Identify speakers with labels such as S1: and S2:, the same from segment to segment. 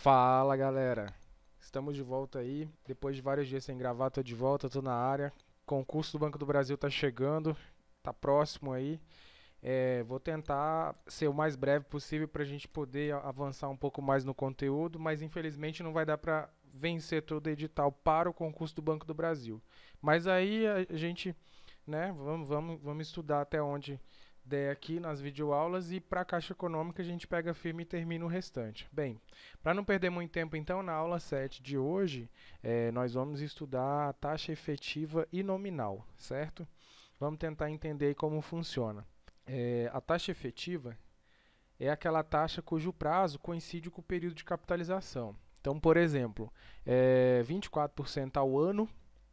S1: Fala galera, estamos de volta aí. Depois de vários dias sem gravar, tô de volta, tô na área. Concurso do Banco do Brasil tá chegando, tá próximo aí. Vou tentar ser o mais breve possível para a gente poder avançar um pouco mais no conteúdo, mas infelizmente não vai dar para vencer todo o edital para o concurso do Banco do Brasil. Mas aí a gente, né, vamos estudar até onde der aqui nas videoaulas e para a Caixa Econômica a gente pega firme e termina o restante. Bem, para não perder muito tempo então, na aula 7 de hoje, nós vamos estudar a taxa efetiva e nominal, certo? Vamos tentar entender aí como funciona. A taxa efetiva é aquela taxa cujo prazo coincide com o período de capitalização. Então, por exemplo, 24% ao ano,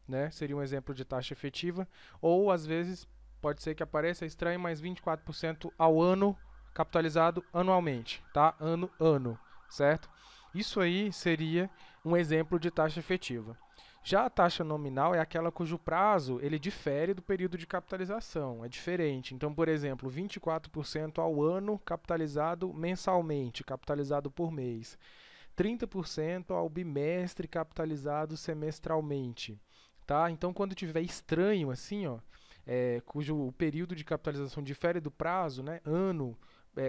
S1: né, seria um exemplo de taxa efetiva, ou às vezes pode ser que apareça estranho, mas 24% ao ano capitalizado anualmente, tá? Ano, certo? Isso aí seria um exemplo de taxa efetiva. Já a taxa nominal é aquela cujo prazo ele difere do período de capitalização, é diferente. Então, por exemplo, 24% ao ano capitalizado mensalmente, capitalizado por mês. 30% ao bimestre capitalizado semestralmente. Tá? Então, quando tiver estranho assim, ó, cujo o período de capitalização difere do prazo, né, ano,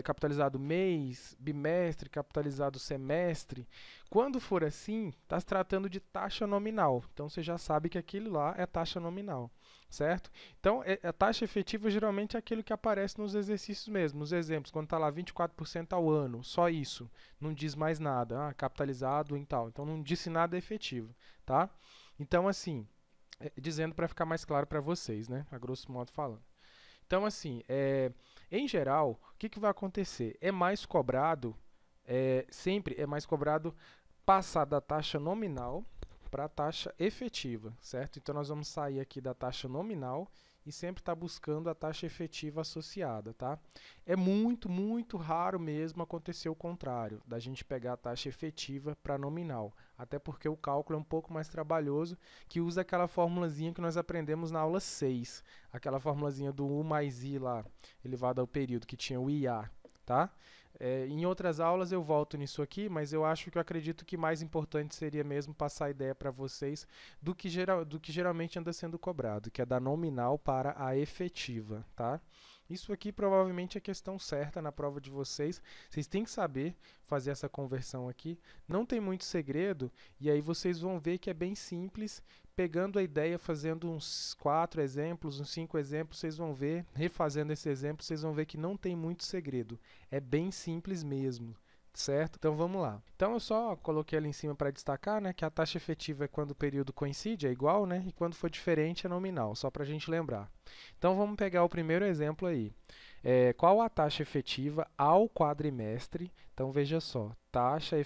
S1: capitalizado mês, bimestre, capitalizado semestre. Quando for assim, está se tratando de taxa nominal. Então você já sabe que aquilo lá é taxa nominal, certo? Então a taxa efetiva geralmente é aquilo que aparece nos exercícios mesmo. Nos exemplos, quando está lá 24% ao ano, só isso. Não diz mais nada, capitalizado e tal. Então não disse nada efetivo, tá? Então assim, dizendo para ficar mais claro para vocês, né? A grosso modo falando. Então, assim, em geral, o que vai acontecer? Sempre é mais cobrado passar da taxa nominal para a taxa efetiva, certo? Então, nós vamos sair aqui da taxa nominal e sempre estar buscando a taxa efetiva associada, tá? É muito raro mesmo acontecer o contrário, da gente pegar a taxa efetiva para nominal, até porque o cálculo é um pouco mais trabalhoso, que usa aquela formulazinha que nós aprendemos na aula 6, aquela formulazinha do U mais I lá, elevado ao período, que tinha o IA, tá? Em outras aulas eu volto nisso aqui, mas eu acredito que mais importante seria mesmo passar a ideia para vocês do que geralmente anda sendo cobrado, que é da nominal para a efetiva, tá? Isso aqui provavelmente é a questão certa na prova de vocês. Vocês têm que saber fazer essa conversão aqui. Não tem muito segredo e aí vocês vão ver que é bem simples. Pegando a ideia, fazendo uns 4 exemplos, uns 5 exemplos, vocês vão ver, refazendo esse exemplo, vocês vão ver que não tem muito segredo. É bem simples mesmo, certo? Então vamos lá. Então eu só coloquei ali em cima para destacar, né, que a taxa efetiva é quando o período coincide, é igual, né, e quando for diferente é nominal, só para a gente lembrar. Então vamos pegar o primeiro exemplo aí. Qual a taxa efetiva ao quadrimestre? Então veja só,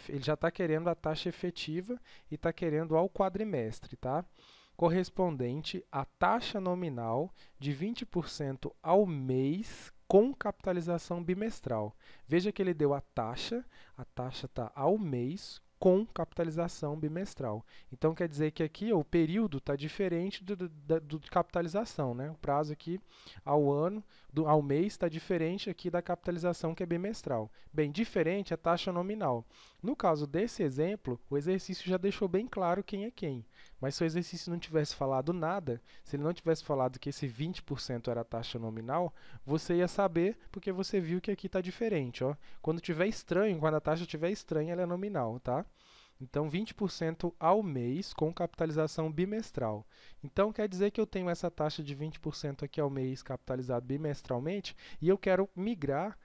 S1: ele já está querendo a taxa efetiva e está querendo ao quadrimestre, tá? Correspondente à taxa nominal de 20% ao mês com capitalização bimestral. Veja que ele deu a taxa está ao mês com capitalização bimestral. Então quer dizer que aqui ó, o período está diferente do de capitalização, né? O prazo aqui ao ano, ao mês está diferente aqui da capitalização que é bimestral. Bem, diferente é taxa nominal. No caso desse exemplo, o exercício já deixou bem claro quem é quem. Mas se o exercício não tivesse falado nada, se ele não tivesse falado que esse 20% era a taxa nominal, você ia saber porque você viu que aqui está diferente. Ó. Quando tiver estranho, quando a taxa estiver estranha, ela é nominal, tá? Então, 20% ao mês com capitalização bimestral. Então, quer dizer que eu tenho essa taxa de 20% aqui ao mês capitalizado bimestralmente e eu quero migrar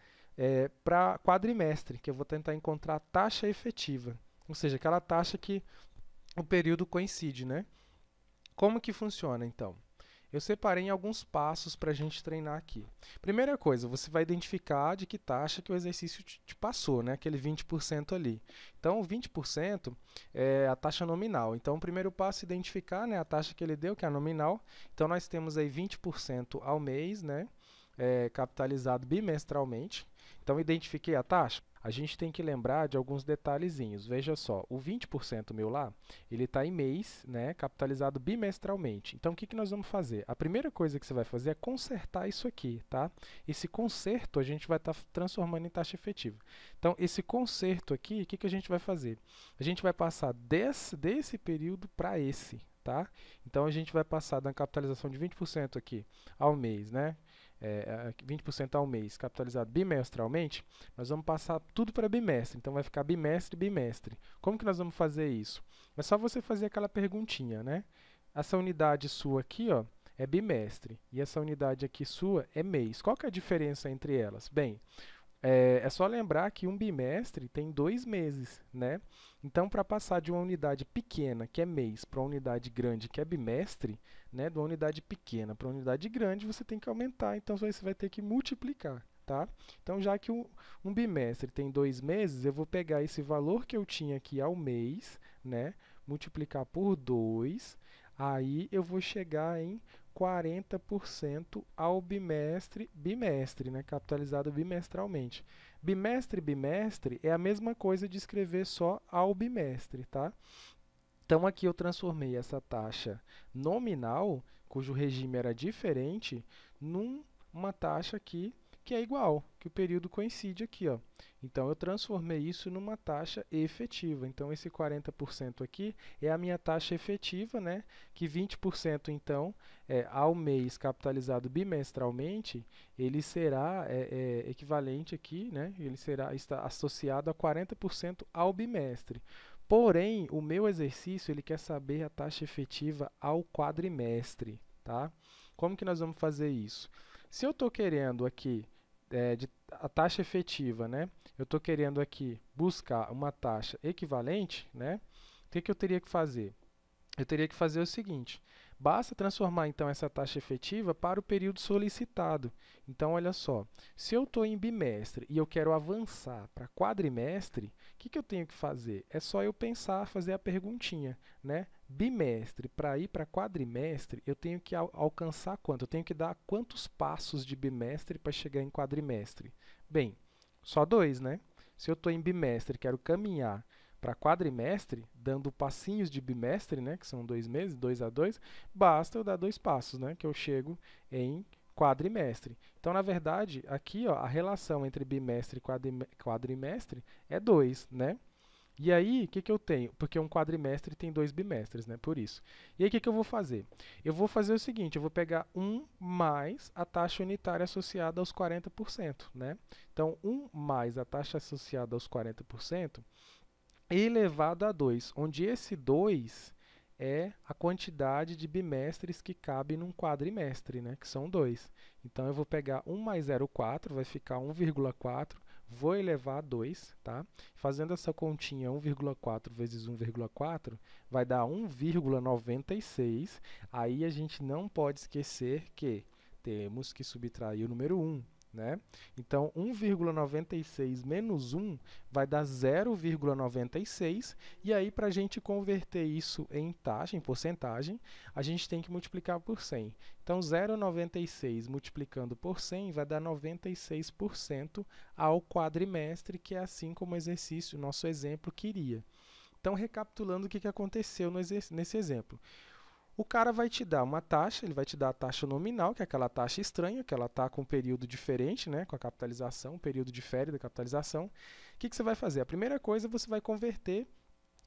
S1: para quadrimestre, que eu vou tentar encontrar a taxa efetiva. Ou seja, aquela taxa que o período coincide, né? Como que funciona, então? Eu separei em alguns passos para a gente treinar aqui. Primeira coisa, você vai identificar de que taxa que o exercício te passou, né? Aquele 20% ali. Então, o 20% é a taxa nominal. Então, o primeiro passo é identificar, né, a taxa que ele deu, que é a nominal. Então, nós temos aí 20% ao mês, né? Capitalizado bimestralmente. Então, identifiquei a taxa. a gente tem que lembrar de alguns detalhezinhos. Veja só, o 20% meu lá, ele está em mês, né, capitalizado bimestralmente. Então, o que nós vamos fazer? A primeira coisa que você vai fazer é consertar isso aqui, tá? Esse conserto a gente vai estar transformando em taxa efetiva. Então, esse conserto aqui, o que a gente vai fazer? A gente vai passar desse período para esse, tá? Então, a gente vai passar da capitalização de 20% aqui ao mês, né? 20% ao mês capitalizado bimestralmente, nós vamos passar tudo para bimestre. Então, vai ficar bimestre, bimestre. Como que nós vamos fazer isso? É só você fazer aquela perguntinha, né? Essa unidade sua aqui, ó, é bimestre. E essa unidade aqui sua é mês. Qual que é a diferença entre elas? Bem, é só lembrar que um bimestre tem 2 meses, né? Então, para passar de uma unidade pequena, que é mês, para uma unidade grande, que é bimestre, né? De uma unidade pequena para uma unidade grande, você tem que aumentar. Então, você vai ter que multiplicar, tá? Então, já que um bimestre tem 2 meses, eu vou pegar esse valor que eu tinha aqui ao mês, né? Multiplicar por 2, aí eu vou chegar em 40% ao bimestre, né, capitalizado bimestralmente. Bimestre, bimestre é a mesma coisa de escrever só ao bimestre, tá? Então, aqui eu transformei essa taxa nominal, cujo regime era diferente, numa taxa aqui que é igual, que o período coincide aqui, ó. Então, eu transformei isso numa taxa efetiva. Então, esse 40% aqui é a minha taxa efetiva, né? Que 20%, então, ao mês capitalizado bimestralmente, ele será equivalente aqui, né? Ele está associado a 40% ao bimestre. Porém, o meu exercício ele quer saber a taxa efetiva ao quadrimestre, tá? Como que nós vamos fazer isso? Se eu estou querendo aqui a taxa efetiva, né? Eu estou querendo aqui buscar uma taxa equivalente, né? O que eu teria que fazer? Eu teria que fazer o seguinte, basta transformar então essa taxa efetiva para o período solicitado. Então, olha só, se eu estou em bimestre e eu quero avançar para quadrimestre, o que eu tenho que fazer? É só eu pensar, fazer a perguntinha, né? Bimestre, para ir para quadrimestre, eu tenho que alcançar quanto? Eu tenho que dar quantos passos de bimestre para chegar em quadrimestre? Bem, só 2, né? Se eu estou em bimestre e quero caminhar para quadrimestre, dando passinhos de bimestre, né, que são 2 meses, 2 a 2, basta eu dar 2 passos, né, que eu chego em quadrimestre. Então, na verdade, aqui ó, a relação entre bimestre e quadrimestre é 2, né? E aí, o que eu tenho? Porque um quadrimestre tem 2 bimestres, né? Por isso. E aí, o que eu vou fazer? Eu vou fazer o seguinte, eu vou pegar 1 mais a taxa unitária associada aos 40%, né? Então, 1 mais a taxa associada aos 40%, elevado a 2, onde esse 2 é a quantidade de bimestres que cabe num quadrimestre, né, que são 2. Então, eu vou pegar 1 mais 0,4, vai ficar 1,4, vou elevar a 2, tá? Fazendo essa continha, 1,4 vezes 1,4 vai dar 1,96. Aí, a gente não pode esquecer que temos que subtrair o número 1. Né? Então, 1,96 menos 1 vai dar 0,96, e aí para a gente converter isso em taxa, em porcentagem, a gente tem que multiplicar por 100. Então, 0,96 multiplicando por 100 vai dar 96% ao quadrimestre, que é assim como o exercício, nosso exemplo, queria. Então, recapitulando o que aconteceu nesse exemplo. O cara vai te dar uma taxa, ele vai te dar a taxa nominal, que é aquela taxa estranha, que ela está com um período diferente, né, com a capitalização, um período difere da capitalização. O que você vai fazer? A primeira coisa, você vai converter,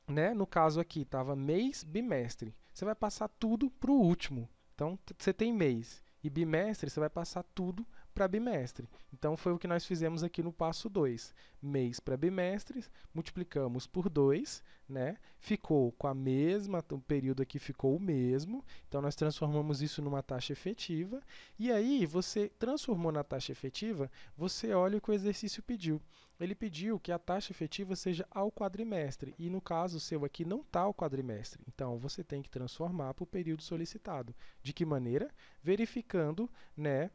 S1: né, no caso aqui, estava mês, bimestre. Você vai passar tudo para o último. Então, você tem mês e bimestre, você vai passar tudo para bimestre. Então, foi o que nós fizemos aqui no passo 2. Mês para bimestres, multiplicamos por 2, né? Ficou com a mesma, o período aqui ficou o mesmo, então nós transformamos isso numa taxa efetiva, e aí você transformou na taxa efetiva, você olha o que o exercício pediu. Ele pediu que a taxa efetiva seja ao quadrimestre, e no caso seu aqui não está ao quadrimestre, então você tem que transformar para o período solicitado. De que maneira? Verificando, né,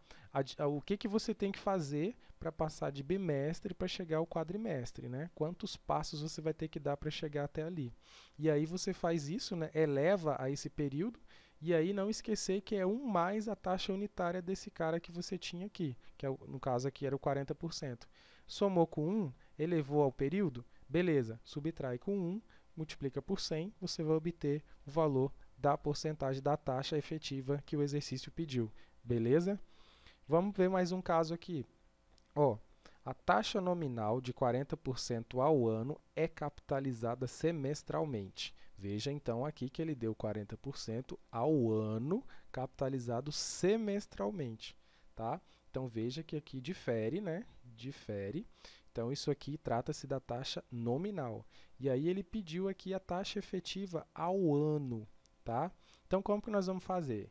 S1: o que você tem que fazer para passar de bimestre para chegar ao quadrimestre, né? Quantos passos você vai ter que dar para chegar até ali. E aí você faz isso, né? Eleva a esse período, e aí não esquecer que é 1 mais a taxa unitária desse cara que você tinha aqui, que no caso aqui era o 40%. Somou com 1, Elevou ao período? Beleza, subtrai com 1, multiplica por 100, você vai obter o valor da porcentagem da taxa efetiva que o exercício pediu. Beleza? Vamos ver mais um caso aqui. Ó, a taxa nominal de 40% ao ano é capitalizada semestralmente. Veja então aqui que ele deu 40% ao ano capitalizado semestralmente, tá? Então veja que aqui difere, né? Difere. Então isso aqui trata-se da taxa nominal. E aí ele pediu aqui a taxa efetiva ao ano, tá? Então como que nós vamos fazer?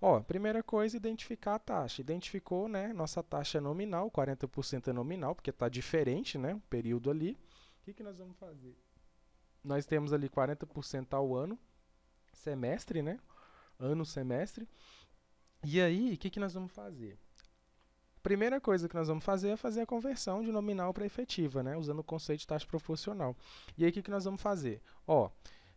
S1: Ó, primeira coisa, identificar a taxa. Identificou, né? Nossa taxa é nominal, 40% é nominal, porque está diferente, né? O período ali. O que nós vamos fazer? Nós temos ali 40% ao ano, semestre, né? Ano, semestre. E aí, o que nós vamos fazer? Primeira coisa que nós vamos fazer é fazer a conversão de nominal para efetiva, né? Usando o conceito de taxa proporcional. E aí, o que nós vamos fazer? Ó,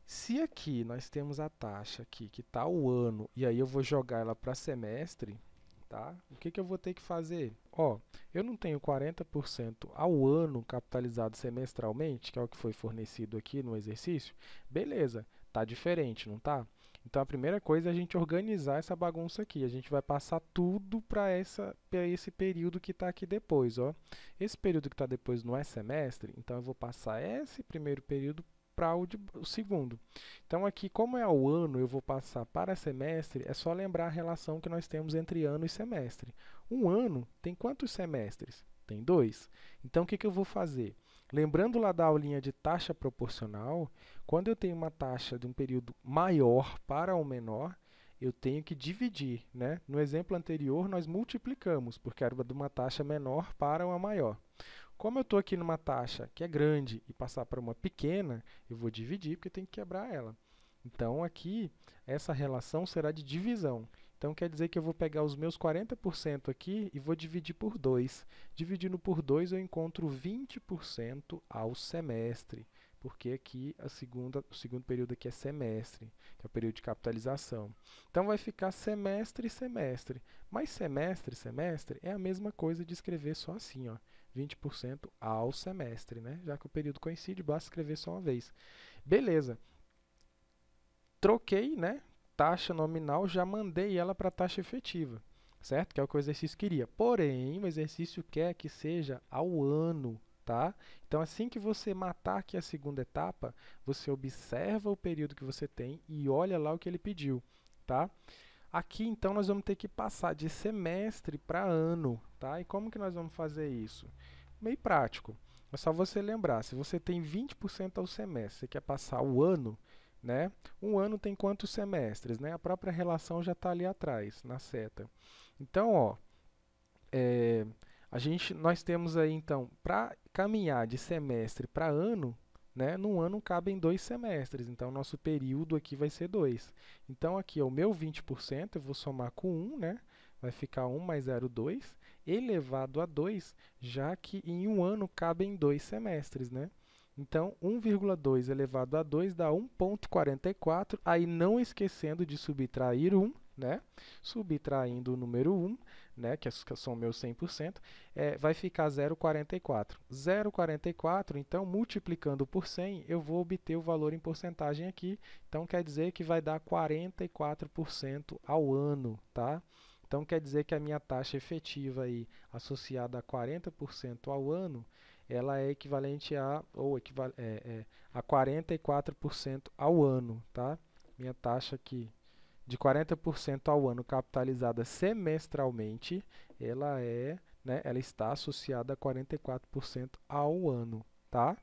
S1: se aqui nós temos a taxa aqui, que está o ano, e aí eu vou jogar ela para semestre, tá? O que eu vou ter que fazer? Ó, eu não tenho 40% ao ano capitalizado semestralmente, que é o que foi fornecido aqui no exercício. Beleza, tá diferente, não tá? Então a primeira coisa é a gente organizar essa bagunça aqui. A gente vai passar tudo para esse período que está aqui depois, ó. Esse período que está depois não é semestre, então eu vou passar esse primeiro período para o segundo. Então aqui, como é ao ano, eu vou passar para semestre, é só lembrar a relação que nós temos entre ano e semestre. Um ano tem quantos semestres? Tem 2. Então o que eu vou fazer? Lembrando lá da aulinha de taxa proporcional, quando eu tenho uma taxa de um período maior para o menor, eu tenho que dividir, né? No exemplo anterior, nós multiplicamos, porque era de uma taxa menor para uma maior. Como eu estou aqui numa taxa que é grande e passar para uma pequena, eu vou dividir porque eu tenho que quebrar ela. Então, aqui, essa relação será de divisão. Então, quer dizer que eu vou pegar os meus 40% aqui e vou dividir por 2. Dividindo por 2, eu encontro 20% ao semestre, porque aqui o segundo período aqui é semestre, que é o período de capitalização. Então, vai ficar semestre e semestre. Mas semestre e semestre é a mesma coisa de escrever só assim, ó. 20% ao semestre, né? Já que o período coincide, basta escrever só uma vez. Beleza. Troquei, né? Taxa nominal, já mandei ela para a taxa efetiva, certo? Que é o que o exercício queria. Porém, o exercício quer que seja ao ano, tá? Então, assim que você matar aqui a segunda etapa, você observa o período que você tem e olha lá o que ele pediu, tá? Aqui, então, nós vamos ter que passar de semestre para ano, tá? E como que nós vamos fazer isso? Meio prático. É só você lembrar, se você tem 20% ao semestre, você quer passar o ano, né? Um ano tem quantos semestres, né? A própria relação já está ali atrás, na seta. Então, ó, nós temos aí, então, para caminhar de semestre para ano, né? Num ano cabem 2 semestres, então nosso período aqui vai ser 2. Então aqui é o meu 20%, eu vou somar com 1, né? Vai ficar 1 mais 0,2, elevado a 2, já que em um ano cabem 2 semestres, né? Então 1,2 elevado a 2 dá 1,44, aí não esquecendo de subtrair 1, né? Subtraindo o número 1, né, que são meus 100%, vai ficar 0,44. 0,44, então, multiplicando por 100, eu vou obter o valor em porcentagem aqui. Então, quer dizer que vai dar 44% ao ano, tá? Então, quer dizer que a minha taxa efetiva aí, associada a 40% ao ano, ela é equivalente a 44% ao ano, tá? Minha taxa aqui de 40% ao ano capitalizada semestralmente, ela está associada a 44% ao ano, tá?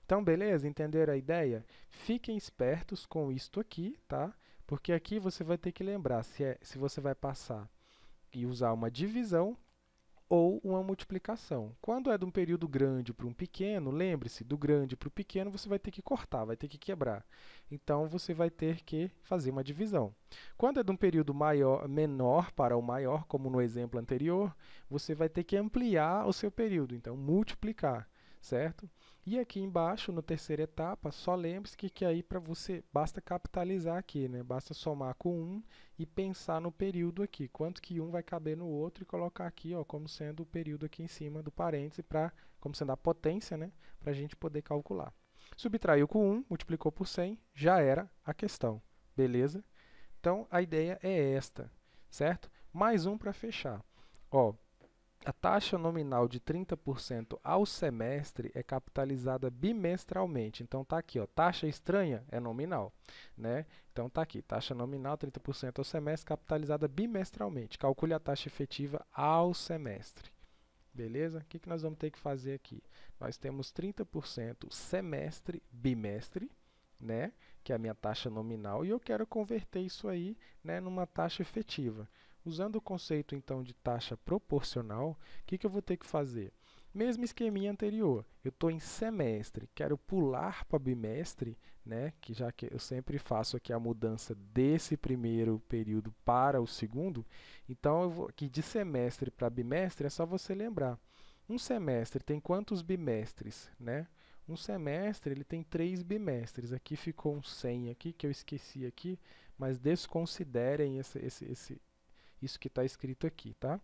S1: Então, beleza? Entenderam a ideia? Fiquem espertos com isto aqui, tá? Porque aqui você vai ter que lembrar se você vai passar e usar uma divisão ou uma multiplicação. Quando é de um período grande para um pequeno, lembre-se, do grande para o pequeno você vai ter que cortar, vai ter que quebrar. Então, você vai ter que fazer uma divisão. Quando é de um período menor para o maior, como no exemplo anterior, você vai ter que ampliar o seu período, então multiplicar, certo? E aqui embaixo, na terceira etapa, só lembre-se que aí para você basta capitalizar aqui, né? Basta somar com 1 e pensar no período aqui, quanto que um vai caber no outro e colocar aqui, ó, como sendo o período aqui em cima do parêntese para como sendo a potência, né, para a gente poder calcular. Subtraiu com 1, multiplicou por 100, já era a questão, beleza? Então, a ideia é esta, certo? Mais um para fechar. Ó, a taxa nominal de 30% ao semestre é capitalizada bimestralmente. Então, tá aqui, ó, taxa estranha é nominal, né? Então, tá aqui, taxa nominal 30% ao semestre, capitalizada bimestralmente. Calcule a taxa efetiva ao semestre. Beleza? O que nós vamos ter que fazer aqui? Nós temos 30% semestre, bimestre, né? Que é a minha taxa nominal, e eu quero converter isso aí, né, numa taxa efetiva. Usando o conceito, então, de taxa proporcional, o que eu vou ter que fazer? Mesmo esqueminha anterior, eu estou em semestre, quero pular para bimestre, né, que já que eu sempre faço aqui a mudança desse primeiro período para o segundo, então eu vou aqui de semestre para bimestre, é só você lembrar. Um semestre tem quantos bimestres, né? Um semestre ele tem 3 bimestres. Aqui ficou um 100 aqui, que eu esqueci aqui, mas desconsiderem isso que está escrito aqui, tá?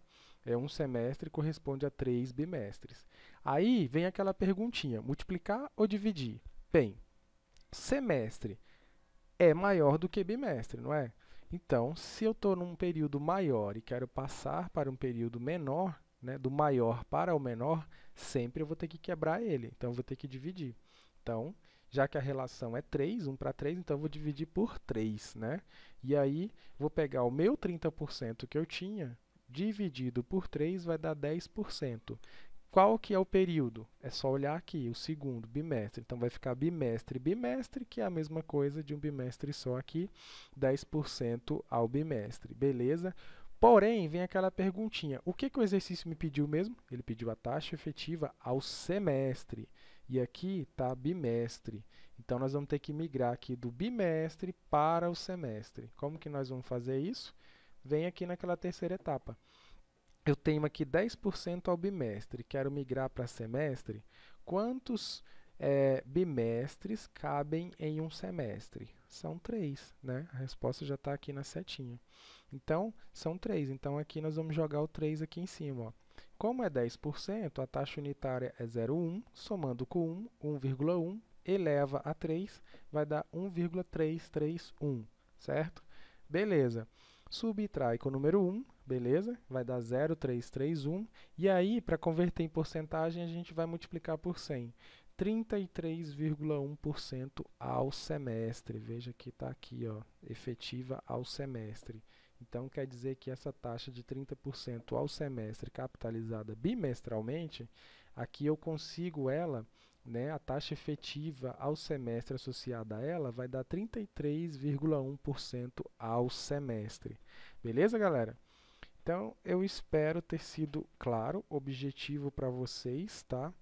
S1: Um semestre corresponde a 3 bimestres. Aí vem aquela perguntinha, multiplicar ou dividir? Bem, semestre é maior do que bimestre, não é? Então, se eu estou num período maior e quero passar para um período menor, né, do maior para o menor, sempre eu vou ter que quebrar ele, então eu vou ter que dividir. Então, já que a relação é 3, 1 para 3, então eu vou dividir por 3, né? E aí, vou pegar o meu 30% que eu tinha, dividido por 3 vai dar 10%. Qual que é o período? É só olhar aqui, o segundo, bimestre. Então, vai ficar bimestre, bimestre, que é a mesma coisa de um bimestre só aqui, 10% ao bimestre, beleza? Porém, vem aquela perguntinha, o que o exercício me pediu mesmo? Ele pediu a taxa efetiva ao semestre, e aqui está bimestre. Então, nós vamos ter que migrar aqui do bimestre para o semestre. Como que nós vamos fazer isso? Vem aqui naquela terceira etapa. Eu tenho aqui 10% ao bimestre, quero migrar para semestre. Quantos bimestres cabem em um semestre? São 3, né? A resposta já está aqui na setinha. Então, são 3. Então, aqui nós vamos jogar o 3 aqui em cima. Ó. Como é 10%, a taxa unitária é 0,1, somando com 1, 1,1, eleva a 3, vai dar 1,331, certo? Beleza. Subtrai com o número 1, beleza? Vai dar 0,331. E aí, para converter em porcentagem, a gente vai multiplicar por 100. 33,1% ao semestre. Veja que está aqui, ó, efetiva ao semestre. Então, quer dizer que essa taxa de 30% ao semestre capitalizada bimestralmente, aqui eu consigo ela, né, a taxa efetiva ao semestre associada a ela vai dar 33,1% ao semestre. Beleza, galera? Então, eu espero ter sido claro, objetivo para vocês, tá?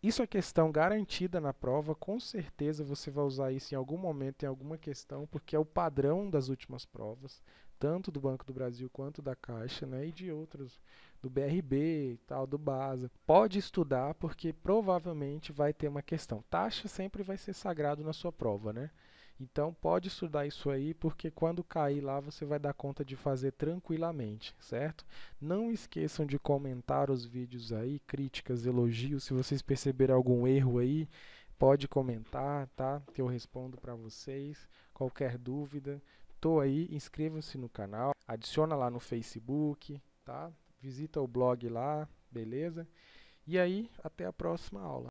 S1: Isso é questão garantida na prova, com certeza você vai usar isso em algum momento, em alguma questão, porque é o padrão das últimas provas, tanto do Banco do Brasil quanto da Caixa, né, e de outros, do BRB e tal, do BASA. Pode estudar, porque provavelmente vai ter uma questão. Taxa sempre vai ser sagrado na sua prova, né? Então, pode estudar isso aí, porque quando cair lá, você vai dar conta de fazer tranquilamente, certo? Não esqueçam de comentar os vídeos aí, críticas, elogios. Se vocês perceberem algum erro aí, pode comentar, tá? Que eu respondo para vocês. Qualquer dúvida, tô aí. Inscreva-se no canal, adiciona lá no Facebook, tá? Visita o blog lá, beleza? E aí, até a próxima aula.